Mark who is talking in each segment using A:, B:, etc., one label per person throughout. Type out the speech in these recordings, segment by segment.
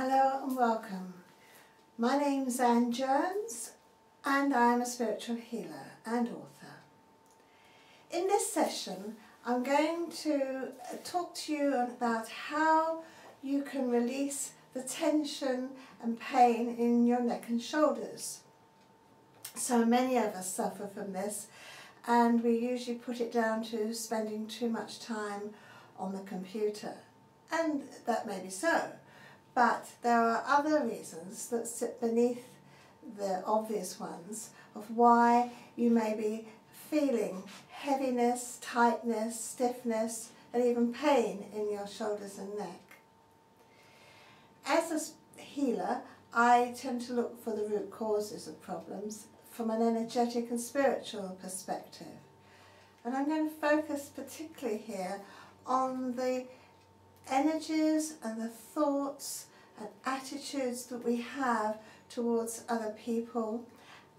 A: Hello and welcome. My name's Anne Jones and I'm a spiritual healer and author. In this session I'm going to talk to you about how you can release the tension and pain in your neck and shoulders. So many of us suffer from this, and we usually put it down to spending too much time on the computer, and that may be so. But there are other reasons that sit beneath the obvious ones of why you may be feeling heaviness, tightness, stiffness, and even pain in your shoulders and neck. As a healer, I tend to look for the root causes of problems from an energetic and spiritual perspective. And I'm going to focus particularly here on the energies and the thoughts and attitudes that we have towards other people,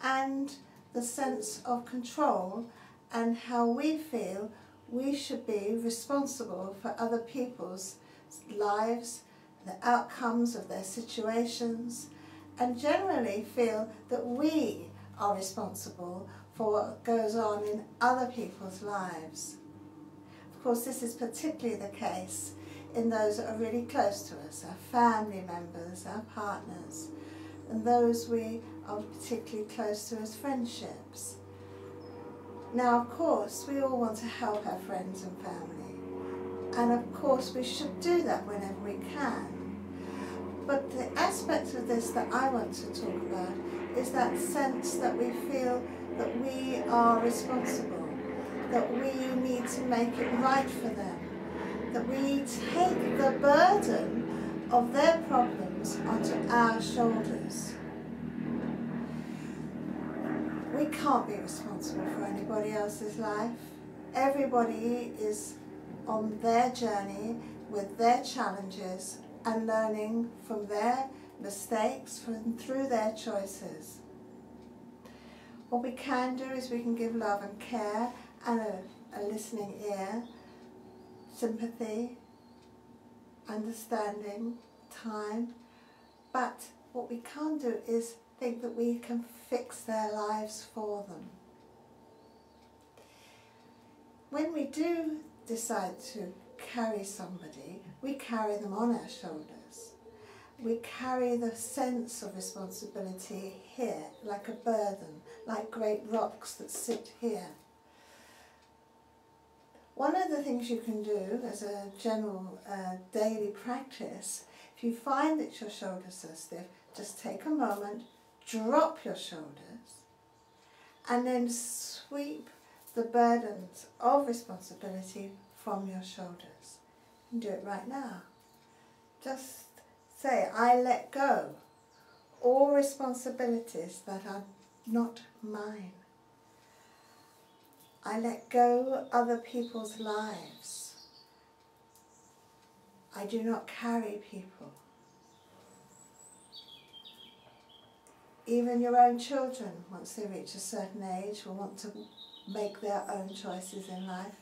A: and the sense of control and how we feel we should be responsible for other people's lives, the outcomes of their situations, and generally feel that we are responsible for what goes on in other people's lives. Of course, this is particularly the case in those that are really close to us, our family members, our partners, and those we are particularly close to as friendships. Now, of course, we all want to help our friends and family, and of course we should do that whenever we can. But the aspect of this that I want to talk about is that sense that we feel that we are responsible, that we need to make it right for them, that we take the burden of their problems onto our shoulders. We can't be responsible for anybody else's life. Everybody is on their journey with their challenges and learning from their mistakes, through their choices. What we can do is we can give love and care and a listening ear, sympathy, understanding, time, but what we can't do is think that we can fix their lives for them. When we do decide to carry somebody, we carry them on our shoulders. We carry the sense of responsibility here, like a burden, like great rocks that sit here. One of the things you can do as a general daily practice, if you find that your shoulders are stiff, just take a moment, drop your shoulders, and then sweep the burdens of responsibility from your shoulders. You can do it right now. Just say, I let go all responsibilities that are not mine. I let go other people's lives. I do not carry people. Even your own children, once they reach a certain age, will want to make their own choices in life.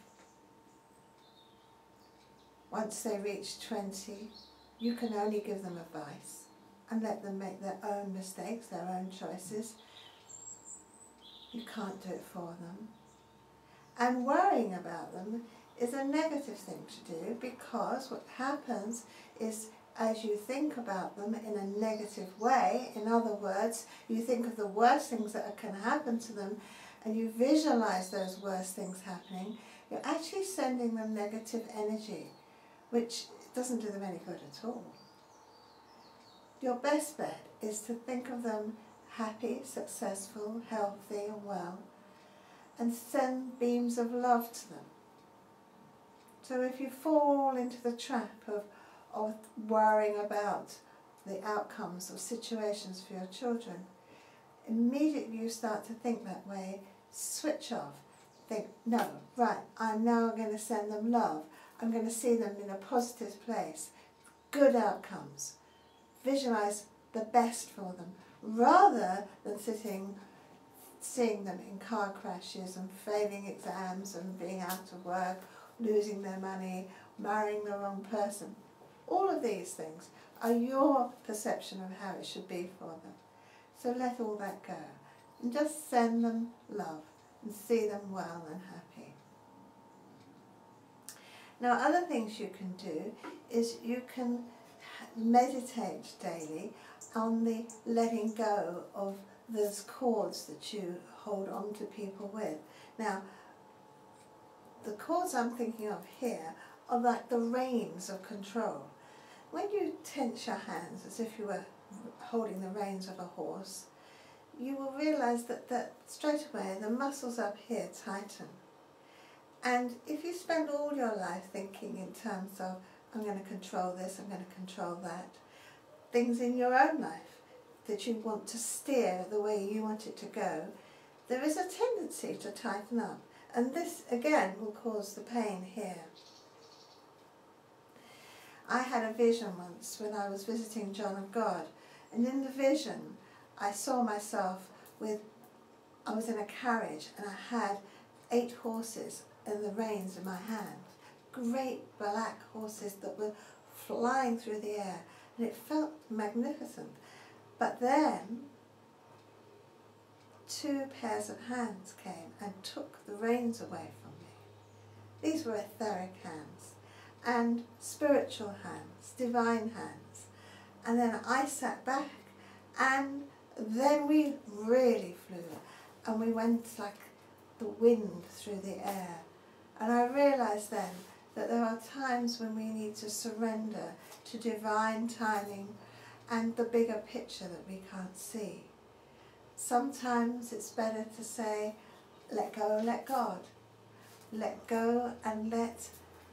A: Once they reach 20, you can only give them advice and let them make their own mistakes, their own choices. You can't do it for them. And worrying about them is a negative thing to do, because what happens is, as you think about them in a negative way, in other words, you think of the worst things that can happen to them and you visualize those worst things happening, you're actually sending them negative energy, which doesn't do them any good at all. Your best bet is to think of them happy, successful, healthy and well, and send beams of love to them. So if you fall into the trap of worrying about the outcomes of situations for your children, immediately you start to think that way, switch off. Think, no, right, I'm now going to send them love. I'm going to see them in a positive place, good outcomes. Visualize the best for them, rather than seeing them in car crashes and failing exams and being out of work, losing their money, marrying the wrong person. All of these things are your perception of how it should be for them. So let all that go and just send them love and see them well and happy. Now, other things you can do is you can meditate daily on the letting go of those cords that you hold on to people with. Now, the cords I'm thinking of here are like the reins of control. When you tense your hands as if you were holding the reins of a horse, you will realise that straight away the muscles up here tighten. And if you spend all your life thinking in terms of, I'm going to control this, I'm going to control that, things in your own life that you want to steer the way you want it to go, there is a tendency to tighten up. And this, again, will cause the pain here. I had a vision once when I was visiting John of God, and in the vision I saw myself I was in a carriage and I had 8 horses and the reins in my hand. Great black horses that were flying through the air, and it felt magnificent. But then 2 pairs of hands came and took the reins away from me. These were etheric hands and spiritual hands, divine hands. And then I sat back, and then we really flew, and we went like the wind through the air. And I realised then that there are times when we need to surrender to divine timing and the bigger picture that we can't see. Sometimes it's better to say, let go, let God. Let go and let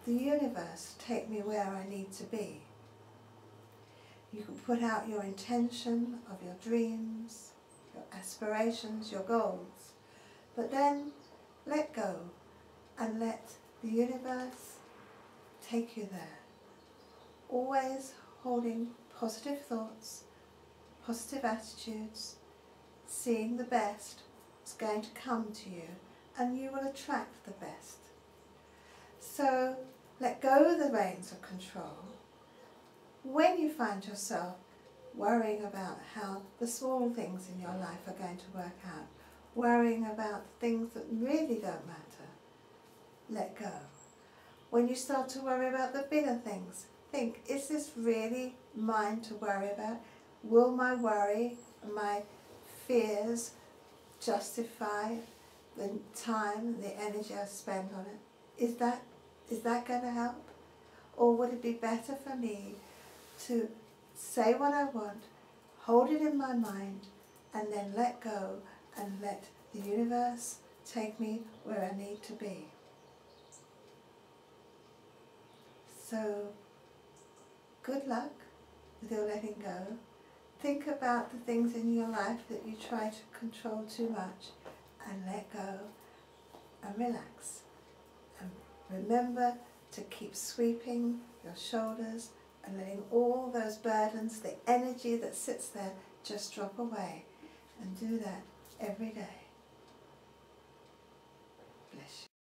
A: the universe take me where I need to be. You can put out your intention of your dreams, your aspirations, your goals, but then let go and let the universe take you there. Always holding positive thoughts, positive attitudes, seeing the best is going to come to you, and you will attract the best. So let go of the reins of control. When you find yourself worrying about how the small things in your life are going to work out, worrying about things that really don't matter, let go. When you start to worry about the bigger things, think, is this really mine to worry about? Will my worry and my fears justify the time, the energy I spend on it? Is that going to help? Or would it be better for me to say what I want, hold it in my mind, and then let go and let the universe take me where I need to be? So, good luck with your letting go. Think about the things in your life that you try to control too much, and let go and relax. And remember to keep sweeping your shoulders and letting all those burdens, the energy that sits there, just drop away. And do that every day. Bless you.